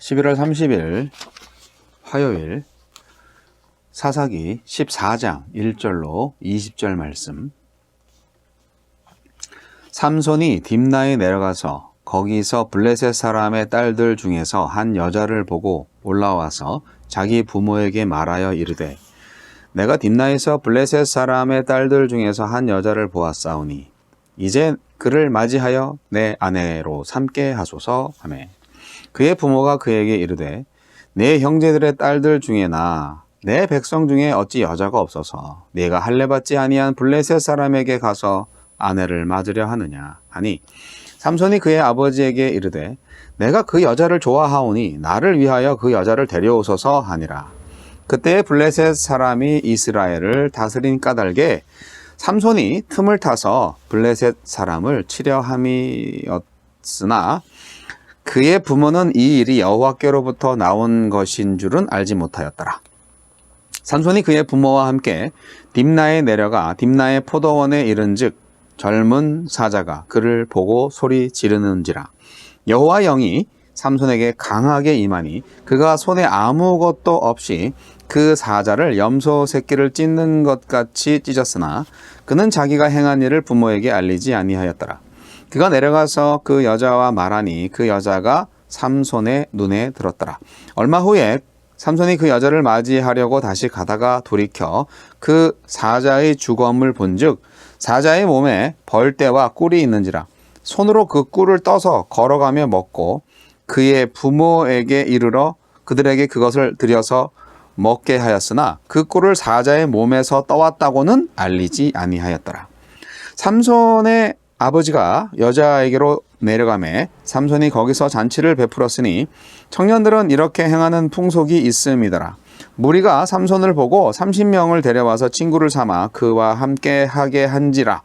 11월 30일 화요일 사사기 14장 1절로 20절 말씀. 삼손이 딥나에 내려가서 거기서 블레셋 사람의 딸들 중에서 한 여자를 보고 올라와서 자기 부모에게 말하여 이르되, 내가 딥나에서 블레셋 사람의 딸들 중에서 한 여자를 보았사오니 이제 그를 맞이하여 내 아내로 삼게 하소서 하매, 그의 부모가 그에게 이르되, 내 형제들의 딸들 중에나 내 백성 중에 어찌 여자가 없어서 네가 할례받지 아니한 블레셋 사람에게 가서 아내를 맞으려 하느냐 하니, 삼손이 그의 아버지에게 이르되, 내가 그 여자를 좋아하오니 나를 위하여 그 여자를 데려오소서 하니라. 그때 블레셋 사람이 이스라엘을 다스린 까닭에 삼손이 틈을 타서 블레셋 사람을 치려 함이었으나 그의 부모는 이 일이 여호와께로부터 나온 것인 줄은 알지 못하였더라. 삼손이 그의 부모와 함께 딥나에 내려가 딥나의 포도원에 이른즉 젊은 사자가 그를 보고 소리 지르는지라. 여호와 영이 삼손에게 강하게 임하니 그가 손에 아무것도 없이 그 사자를 염소 새끼를 찢는 것 같이 찢었으나 그는 자기가 행한 일을 부모에게 알리지 아니하였더라. 그가 내려가서 그 여자와 말하니 그 여자가 삼손의 눈에 들었더라. 얼마 후에 삼손이 그 여자를 맞이하려고 다시 가다가 돌이켜 그 사자의 주검을 본즉 사자의 몸에 벌떼와 꿀이 있는지라. 손으로 그 꿀을 떠서 걸어가며 먹고 그의 부모에게 이르러 그들에게 그것을 들여서 먹게 하였으나 그 꿀을 사자의 몸에서 떠왔다고는 알리지 아니하였더라. 삼손의 아버지가 여자에게로 내려가매 삼손이 거기서 잔치를 베풀었으니 청년들은 이렇게 행하는 풍속이 있음이더라. 무리가 삼손을 보고 30명을 데려와서 친구를 삼아 그와 함께 하게 한지라.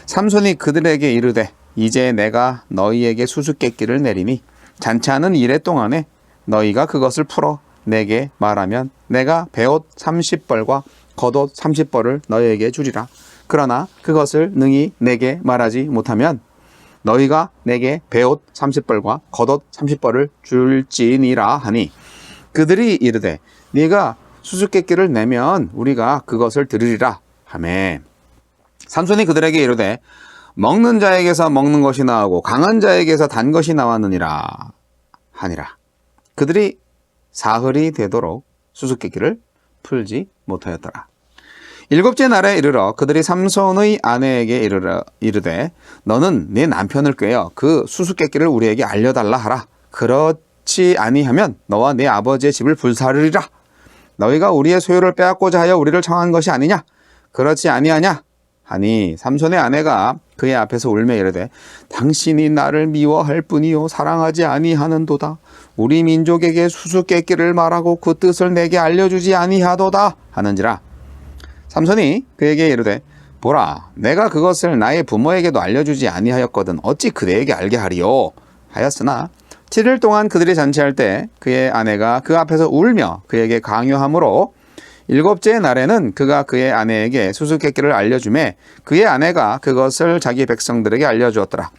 삼손이 그들에게 이르되, 이제 내가 너희에게 수수께끼를 내리니 잔치하는 이래 동안에 너희가 그것을 풀어 내게 말하면 내가 베옷 30벌과 겉옷 30벌을 너희에게 주리라. 그러나 그것을 능히 내게 말하지 못하면 너희가 내게 베옷 30벌과 겉옷 30벌을 줄지니라 하니, 그들이 이르되, 네가 수수께끼를 내면 우리가 그것을 들으리라 하매, 삼손이 그들에게 이르되, 먹는 자에게서 먹는 것이 나오고 강한 자에게서 단 것이 나왔느니라 하니라. 그들이 사흘이 되도록 수수께끼를 풀지 못하였더라. 일곱째 날에 이르러 그들이 삼손의 아내에게 이르되, 너는 네 남편을 꾀어 그 수수께끼를 우리에게 알려달라 하라. 그렇지 아니하면 너와 네 아버지의 집을 불사르리라. 너희가 우리의 소유를 빼앗고자 하여 우리를 청한 것이 아니냐? 그렇지 아니하냐? 하니 삼손의 아내가 그의 앞에서 울며 이르되, 당신이 나를 미워할 뿐이요 사랑하지 아니하는도다. 우리 민족에게 수수께끼를 말하고 그 뜻을 내게 알려주지 아니하도다 하는지라. 삼손이 그에게 이르되, 보라, 내가 그것을 나의 부모에게도 알려주지 아니하였거든 어찌 그대에게 알게 하리요 하였으나 7일 동안 그들이 잔치할 때 그의 아내가 그 앞에서 울며 그에게 강요하므로 일곱째 날에는 그가 그의 아내에게 수수께끼를 알려주매 그의 아내가 그것을 자기 백성들에게 알려주었더라.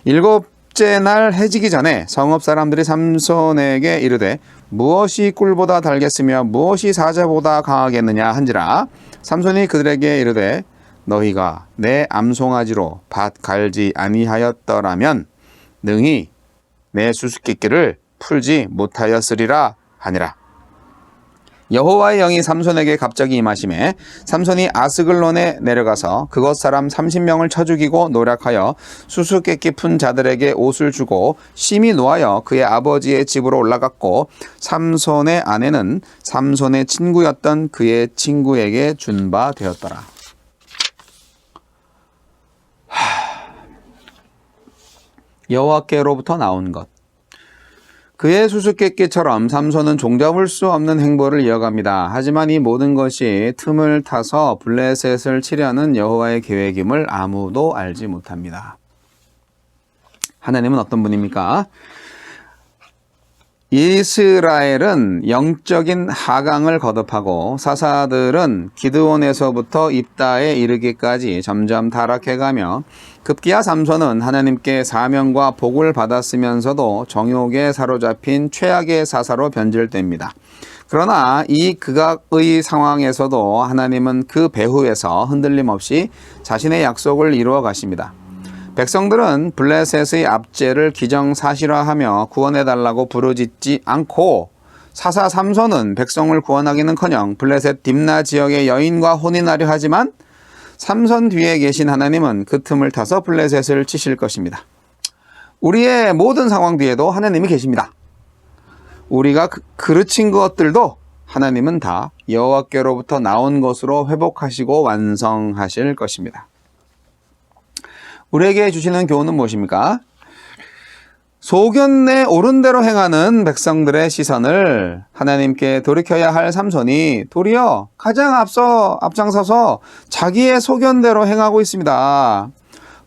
일곱째 날 해지기 전에 성읍 사람들이 삼손에게 이르되, 무엇이 꿀보다 달겠으며 무엇이 사자보다 강하겠느냐 한지라. 삼손이 그들에게 이르되, 너희가 내 암송아지로 밭 갈지 아니하였더라면 능히 내 수수께끼를 풀지 못하였으리라 하니라. 여호와의 영이 삼손에게 갑자기 임하심에 삼손이 아스글론에 내려가서 그곳 사람 30명을 쳐 죽이고 노략하여 수수께끼 푼 자들에게 옷을 주고 심히 노하여 그의 아버지의 집으로 올라갔고, 삼손의 아내는 삼손의 친구였던 그의 친구에게 준 바 되었더라. 여호와께로부터 나온 것. 그의 수수께끼처럼 삼손은 종잡을 수 없는 행보를 이어갑니다. 하지만 이 모든 것이 틈을 타서 블레셋을 치려는 여호와의 계획임을 아무도 알지 못합니다. 하나님은 어떤 분입니까? 이스라엘은 영적인 하강을 거듭하고 사사들은 기드온에서부터 입다에 이르기까지 점점 타락해가며 급기야 삼손은 하나님께 사명과 복을 받았으면서도 정욕에 사로잡힌 최악의 사사로 변질됩니다. 그러나 이 극악의 상황에서도 하나님은 그 배후에서 흔들림 없이 자신의 약속을 이루어 가십니다. 백성들은 블레셋의 압제를 기정사실화하며 구원해달라고 부르짖지 않고 사사 삼손은 백성을 구원하기는커녕 블레셋 딥나 지역의 여인과 혼인하려 하지만 삼손 뒤에 계신 하나님은 그 틈을 타서 블레셋을 치실 것입니다. 우리의 모든 상황 뒤에도 하나님이 계십니다. 우리가 그르친 것들도 하나님은 다 여호와께로부터 나온 것으로 회복하시고 완성하실 것입니다. 우리에게 주시는 교훈은 무엇입니까? 소견에 옳은 대로 행하는 백성들의 시선을 하나님께 돌이켜야 할 삼손이 도리어 가장 앞장서서 자기의 소견대로 행하고 있습니다.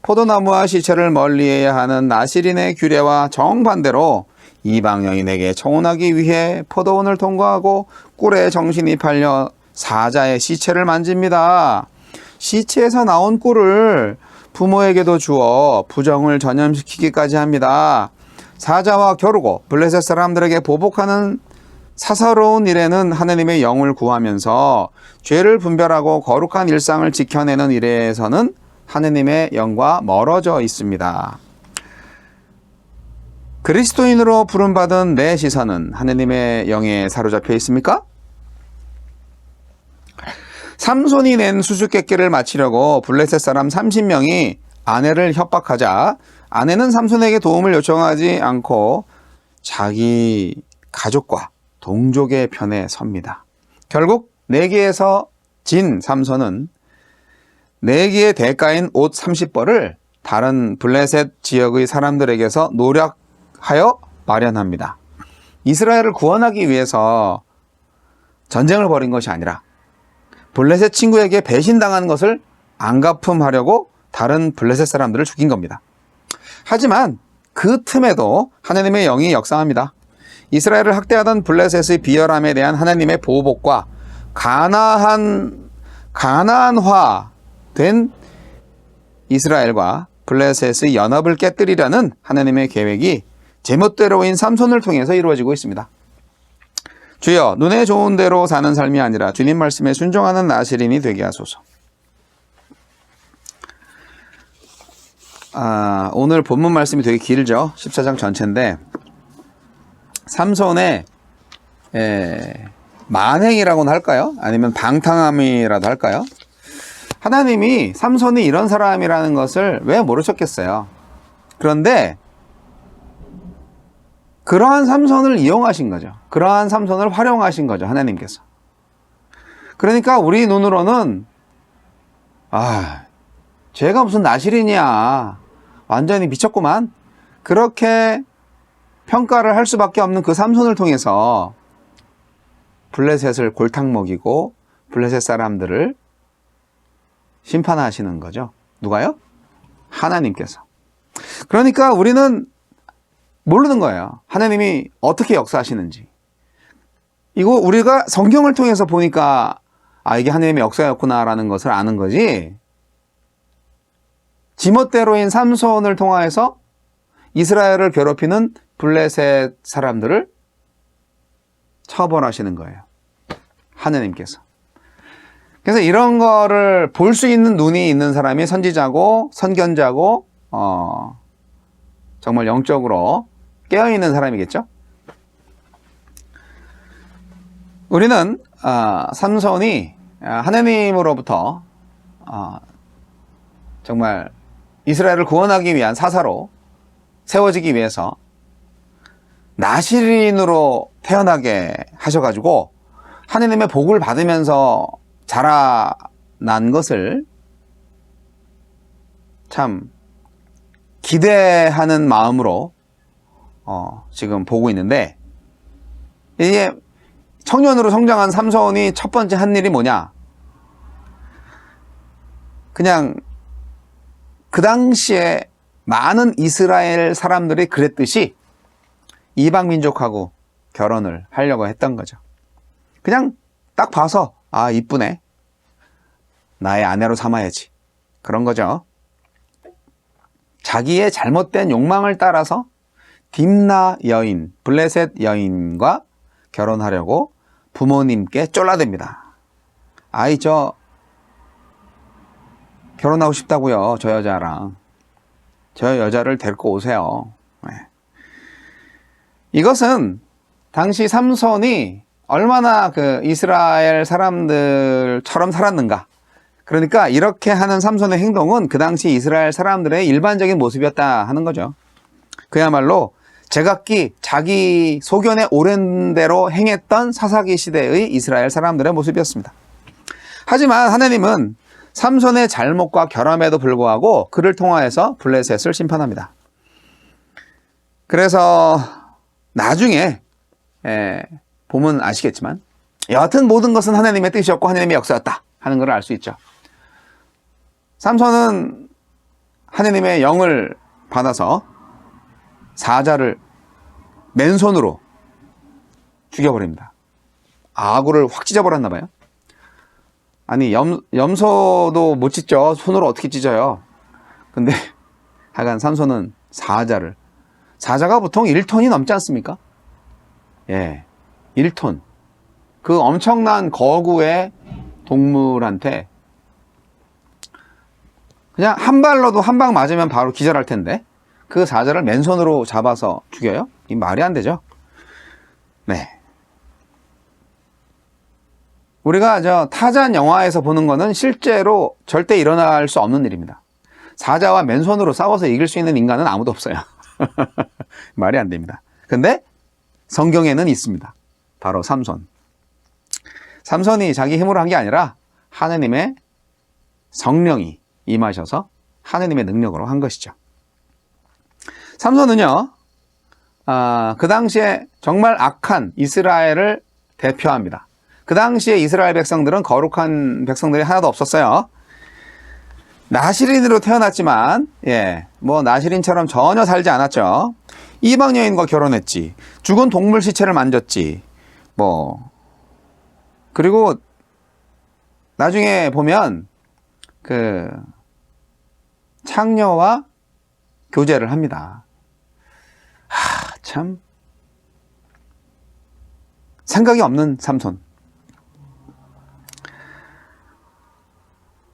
포도나무와 시체를 멀리해야 하는 나시린의 규례와 정반대로 이방 여인에게 청혼하기 위해 포도원을 통과하고 꿀에 정신이 팔려 사자의 시체를 만집니다. 시체에서 나온 꿀을 부모에게도 주어 부정을 전염시키기까지 합니다. 사자와 겨루고 블레셋 사람들에게 보복하는 사사로운 일에는 하나님의 영을 구하면서 죄를 분별하고 거룩한 일상을 지켜내는 일에서는 하나님의 영과 멀어져 있습니다. 그리스도인으로 부름받은 내 시선은 하나님의 영에 사로잡혀 있습니까? 삼손이 낸 수수께끼를 마치려고 블레셋 사람 30명이 아내를 협박하자 아내는 삼손에게 도움을 요청하지 않고 자기 가족과 동족의 편에 섭니다. 결국 내기에서 진 삼손은 내기의 대가인 옷 30벌을 다른 블레셋 지역의 사람들에게서 노력하여 마련합니다. 이스라엘을 구원하기 위해서 전쟁을 벌인 것이 아니라 블레셋 친구에게 배신당한 것을 안갚음하려고 다른 블레셋 사람들을 죽인 겁니다. 하지만 그 틈에도 하나님의 영이 역사합니다. 이스라엘을 학대하던 블레셋의 비열함에 대한 하나님의 보복과 가나안화된 이스라엘과 블레셋의 연합을 깨뜨리려는 하나님의 계획이 제멋대로인 삼손을 통해서 이루어지고 있습니다. 주여, 눈에 좋은 대로 사는 삶이 아니라 주님 말씀에 순종하는 나시린이 되게 하소서. 오늘 본문 말씀이 되게 길죠. 14장 전체인데 삼손의 만행이라고는 할까요? 아니면 방탕함이라도 할까요? 하나님이 삼손이 이런 사람이라는 것을 왜 모르셨겠어요? 그런데 그러한 삼손을 이용하신 거죠. 그러한 삼손을 활용하신 거죠. 하나님께서. 그러니까 우리 눈으로는 쟤가 무슨 나시린이야. 완전히 미쳤구만. 그렇게 평가를 할 수밖에 없는 그 삼손을 통해서 블레셋을 골탕 먹이고 블레셋 사람들을 심판하시는 거죠. 누가요? 하나님께서. 그러니까 우리는 모르는 거예요. 하나님이 어떻게 역사하시는지. 이거 우리가 성경을 통해서 보니까 이게 하나님의 역사였구나라는 것을 아는 거지. 지멋대로인 삼손을 통하여서 이스라엘을 괴롭히는 블레셋 사람들을 처벌하시는 거예요. 하나님께서. 그래서 이런 거를 볼 수 있는 눈이 있는 사람이 선지자고 선견자고 정말 영적으로 깨어있는 사람이겠죠. 우리는 삼손이 하나님으로부터 정말 이스라엘을 구원하기 위한 사사로 세워지기 위해서 나시린으로 태어나게 하셔가지고 하나님의 복을 받으면서 자라난 것을 참 기대하는 마음으로 지금 보고 있는데, 이게 청년으로 성장한 삼손이 첫 번째 한 일이 뭐냐? 그냥 그 당시에 많은 이스라엘 사람들이 그랬듯이 이방 민족하고 결혼을 하려고 했던 거죠. 그냥 딱 봐서 아, 이쁘네, 나의 아내로 삼아야지, 그런 거죠. 자기의 잘못된 욕망을 따라서 딥나 여인, 블레셋 여인과 결혼하려고 부모님께 쫄라댑니다. 아이, 저 결혼하고 싶다고요, 저 여자랑. 저 여자를 데리고 오세요. 네. 이것은 당시 삼손이 얼마나 그 이스라엘 사람들처럼 살았는가. 그러니까 이렇게 하는 삼손의 행동은 그 당시 이스라엘 사람들의 일반적인 모습이었다 하는 거죠. 그야말로 제각기 자기 소견에 오른 대로 행했던 사사기 시대의 이스라엘 사람들의 모습이었습니다. 하지만 하나님은 삼손의 잘못과 결함에도 불구하고 그를 통하여서 블레셋을 심판합니다. 그래서 나중에 보면 아시겠지만 여하튼 모든 것은 하나님의 뜻이었고 하나님의 역사였다 하는 걸 알 수 있죠. 삼손은 하나님의 영을 받아서 사자를 맨손으로 죽여버립니다. 아구를 확 찢어버렸나 봐요. 아니, 염소도 못 찢죠. 손으로 어떻게 찢어요? 근데 하여간 삼손은 사자가 보통 1톤이 넘지 않습니까? 예, 1톤. 그 엄청난 거구의 동물한테 그냥 한 발로도 한 방 맞으면 바로 기절할 텐데 그 사자를 맨손으로 잡아서 죽여요? 이 말이 안 되죠. 네. 우리가 저 타잔 영화에서 보는 거는 실제로 절대 일어날 수 없는 일입니다. 사자와 맨손으로 싸워서 이길 수 있는 인간은 아무도 없어요. 말이 안 됩니다. 근데 성경에는 있습니다. 바로 삼손. 삼손이 자기 힘으로 한 게 아니라 하느님의 성령이 임하셔서 하느님의 능력으로 한 것이죠. 삼손은요, 그 당시에 정말 악한 이스라엘을 대표합니다. 그 당시에 이스라엘 백성들은 거룩한 백성들이 하나도 없었어요. 나시린으로 태어났지만, 뭐 나시린처럼 전혀 살지 않았죠. 이방 여인과 결혼했지. 죽은 동물 시체를 만졌지. 그리고 나중에 보면 그 창녀와 교제를 합니다. 참 생각이 없는 삼손.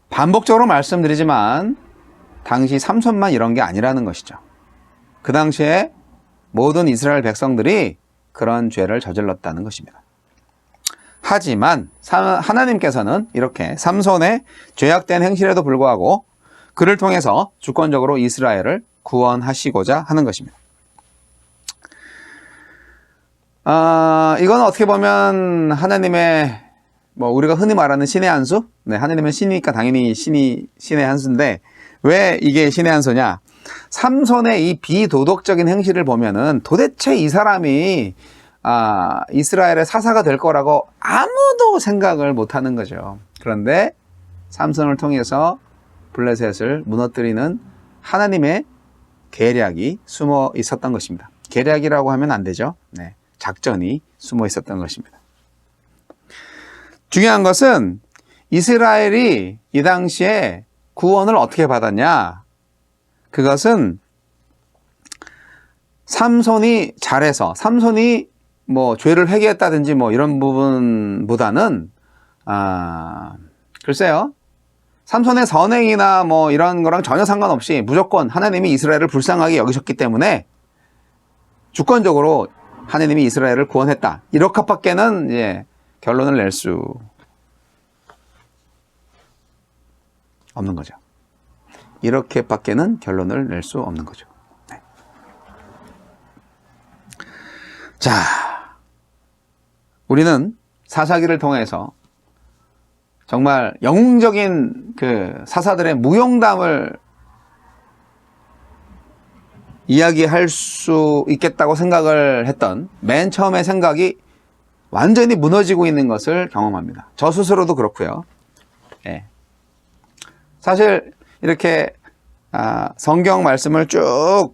반복적으로 말씀드리지만 당시 삼손만 이런 게 아니라는 것이죠. 그 당시에 모든 이스라엘 백성들이 그런 죄를 저질렀다는 것입니다. 하지만 하나님께서는 이렇게 삼손의 죄악된 행실에도 불구하고 그를 통해서 주권적으로 이스라엘을 구원하시고자 하는 것입니다. 이건 어떻게 보면 하나님의 우리가 흔히 말하는 신의 한 수? 네, 하나님은 신이니까 당연히 신의 한 수인데 왜 이게 신의 한 수냐? 삼손의 이 비도덕적인 행실을 보면은 도대체 이 사람이 이스라엘의 사사가 될 거라고 아무도 생각을 못 하는 거죠. 그런데 삼손을 통해서 블레셋을 무너뜨리는 하나님의 계략이 숨어 있었던 것입니다. 계략이라고 하면 안 되죠. 네, 작전이 숨어 있었던 것입니다. 중요한 것은 이스라엘이 이 당시에 구원을 어떻게 받았냐? 그것은 삼손이 잘해서, 삼손이 죄를 회개했다든지 이런 부분보다는 글쎄요, 삼손의 선행이나 이런 거랑 전혀 상관없이 무조건 하나님이 이스라엘을 불쌍하게 여기셨기 때문에 주권적으로 하나님이 이스라엘을 구원했다, 이렇게밖에는 결론을 낼 수 없는 거죠. 이렇게밖에는 결론을 낼 수 없는 거죠. 네. 자, 우리는 사사기를 통해서 정말 영웅적인 그 사사들의 무용담을 이야기할 수 있겠다고 생각을 했던 맨 처음의 생각이 완전히 무너지고 있는 것을 경험합니다. 저 스스로도 그렇고요. 사실 이렇게 성경 말씀을 쭉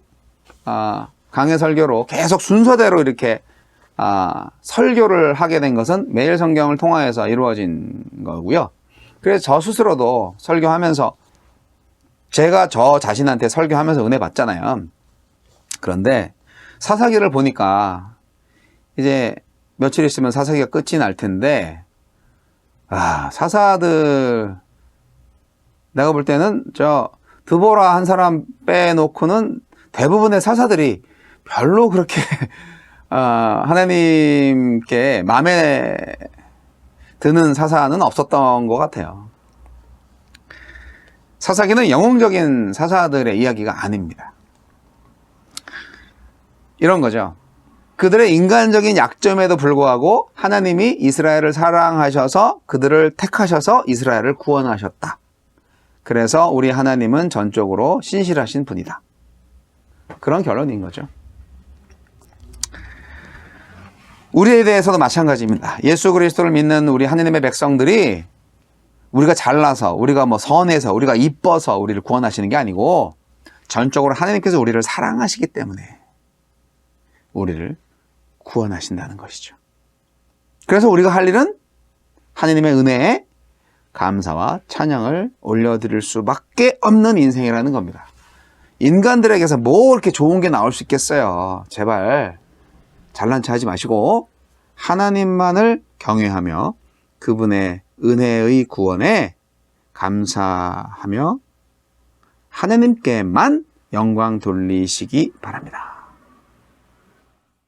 강해 설교로 계속 순서대로 이렇게 설교를 하게 된 것은 매일 성경을 통하여서 이루어진 거고요. 그래서 저 스스로도 설교하면서 제가 저 자신한테 설교하면서 은혜 받잖아요. 그런데 사사기를 보니까 이제 며칠 있으면 사사기가 끝이 날 텐데 사사들 내가 볼 때는 저 드보라 한 사람 빼놓고는 대부분의 사사들이 별로 그렇게 하나님께 마음에 드는 사사는 없었던 것 같아요. 사사기는 영웅적인 사사들의 이야기가 아닙니다. 이런 거죠. 그들의 인간적인 약점에도 불구하고 하나님이 이스라엘을 사랑하셔서 그들을 택하셔서 이스라엘을 구원하셨다. 그래서 우리 하나님은 전적으로 신실하신 분이다. 그런 결론인 거죠. 우리에 대해서도 마찬가지입니다. 예수 그리스도를 믿는 우리 하나님의 백성들이 우리가 잘나서, 우리가 선해서, 우리가 이뻐서 우리를 구원하시는 게 아니고 전적으로 하나님께서 우리를 사랑하시기 때문에 우리를 구원하신다는 것이죠. 그래서 우리가 할 일은 하나님의 은혜에 감사와 찬양을 올려드릴 수밖에 없는 인생이라는 겁니다. 인간들에게서 뭐 이렇게 좋은 게 나올 수 있겠어요. 제발 잘난 체 하지 마시고 하나님만을 경외하며 그분의 은혜의 구원에 감사하며 하나님께만 영광 돌리시기 바랍니다.